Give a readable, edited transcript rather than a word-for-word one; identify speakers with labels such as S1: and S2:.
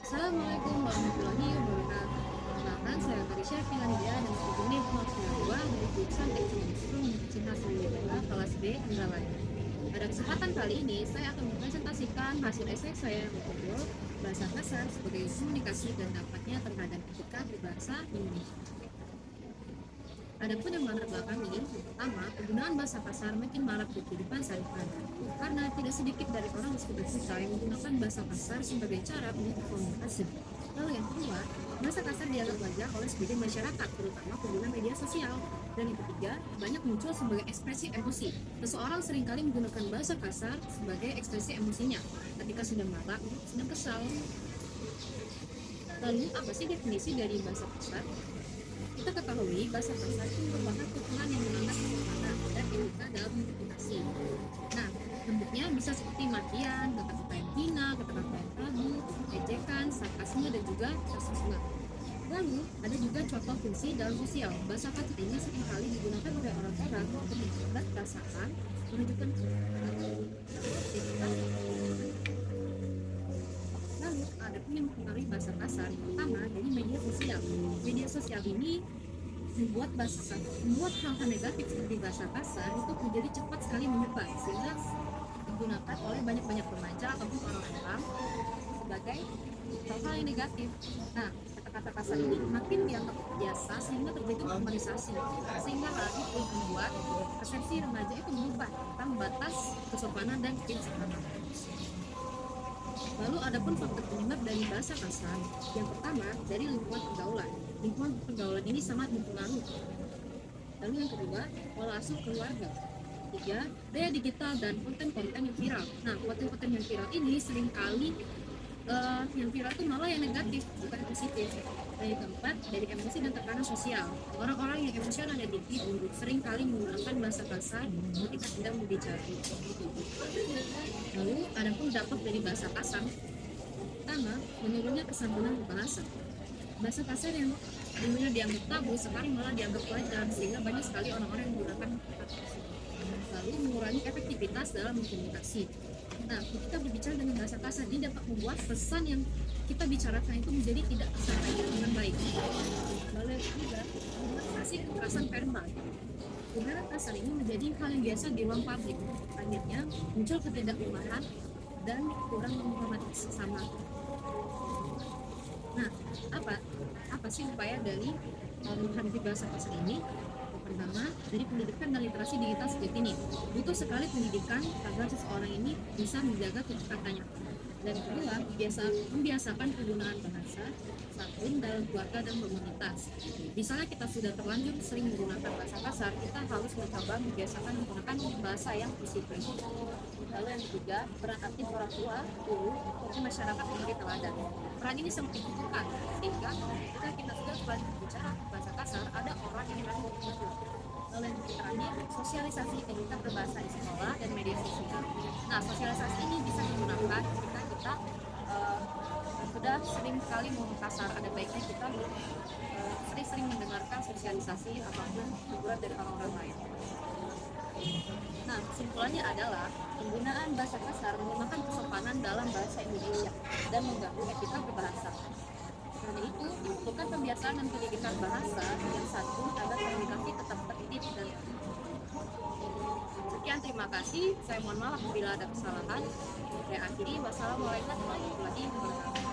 S1: Assalamualaikum warahmatullahi wabarakatuh. Perkenalkan, saya Karisha Finlandia dan berkunjung di 92 dari jurusan Teknik Mesin Hasil Negara kelas B Indralaya. Pada kesempatan kali ini, saya akan mempresentasikan hasil esai saya yang berjudul Bahasa Kasar sebagai Komunikasi dan Dampaknya Terhadap Etika Berbahasa Indonesia. Adapun yang melatar belakangi, yang pertama, penggunaan bahasa kasar makin marak di kehidupan sehari-hari karena tidak sedikit dari orang di sekitar kita yang menggunakan bahasa kasar sebagai cara untuk komunikasi. Lalu yang kedua, bahasa kasar dianggap wajar oleh sebagian masyarakat, terutama pengguna media sosial. Dan yang ketiga, banyak muncul sebagai ekspresi emosi. Seseorang seringkali menggunakan bahasa kasar sebagai ekspresi emosinya ketika sedang marah atau sedang kesal. Lalu, apa sih definisi dari bahasa kasar? Kita ketahui bahasa kasar itu merupakan tutulan yang melanggar sopan dan etika dalam komunikasi. Nah, bentuknya bisa seperti makian, kata-kata yang hina, kata-kata yang tabu, ejekan, sarkasme, dan juga rasisme. Lalu, ada juga contoh fungsi dalam sosial. Bahasa kasar ini seringkali digunakan oleh orang-orang untuk memperberat perasaan, menunjukkan Lalu, ada pun yang mempengaruhi bahasa kasar, pertama dari media sosial. Media sosial ini membuat hal-hal negatif seperti bahasa kasar itu menjadi cepat sekali menyebar sehingga digunakan oleh banyak remaja ataupun orang-orang sebagai hal-hal yang negatif. Nah, kata-kata kasar ini makin dianggap biasa sehingga terjadi normalisasi, sehingga hal itu membuat persepsi remaja itu berubah tentang batas kesopanan dan keislaman. Lalu ada pun faktor penyebab dari bahasa kasar. Yang pertama, dari lingkungan pergaulan. Lingkungan pergaulan ini sangat mempengaruhi. Lalu yang kedua, pola asuh keluarga. Tiga, daya digital dan konten-konten yang viral. Nah, konten-konten yang viral ini seringkali yang viral itu malah yang negatif, bukan yang positif. Dan yang keempat, dari emosi dan tekanan sosial. Orang-orang yang emosional dan individu seringkali menggunakan bahasa kasar ketika sedang berbicara. Lalu, ada pun dampak dari bahasa kasar. Pertama, menurunnya kesantunan bahasa. Bahasa kasar yang dulunya dianggap tabu, sekarang malah dianggap wajar, sehingga banyak sekali orang-orang yang menggunakan kata tersebut. Lalu, mengurangi efektivitas dalam berkomunikasi. Nah, ketika berbicara dengan bahasa kasar, ini dapat membuat pesan yang kita bicarakan itu menjadi tidak tersampaikan dengan baik. Lalu yang ketiga, mengatasi kekerasan verbal. Penggunaan kasar ini menjadi hal yang biasa di ruang publik. Akhirnya, muncul ketidakrumahan dan kurang menghormati sesama. Nah, apa sih upaya dari menghadapi bahasa kasar ini? Pertama, dari pendidikan dan literasi digital sejak ini. Butuh sekali pendidikan agar seseorang ini bisa menjaga kata-katanya. Dan kedua, membiasakan penggunaan bahasa santun dalam keluarga dan komunitas. Misalnya kita sudah terlanjur sering menggunakan bahasa kasar, kita harus mencoba membiasakan menggunakan bahasa yang disiplin. Lalu yang ketiga, peran aktif orang tua, guru, dan masyarakat menjadi teladan. Peran ini sangat dibutuhkan, sehingga ketika kita sudah terlanjur bicara bahasa kasar, ada orang yang mau mengukur. Lalu yang terakhir, sosialisasi etika berbahasa di sekolah dan media sosial. Nah, sosialisasi ini bisa digunakan ketika kita sudah sering kali ngomong kasar. Ada baiknya kita sering-sering mendengarkan sosialisasi apapun teguran dari orang-orang lain. Nah, kesimpulannya adalah penggunaan bahasa kasar melemahkan kesopanan dalam bahasa Indonesia dan mengganggu etika berbahasa. Karena itu, dibutuhkan pembiasaan dan pendidikan bahasa yang santun agar komunikasi tetap tertib dan sekian, terima kasih. Saya mohon maaf bila ada kesalahan. Saya akhiri. Wassalamualaikum warahmatullahi wabarakatuh.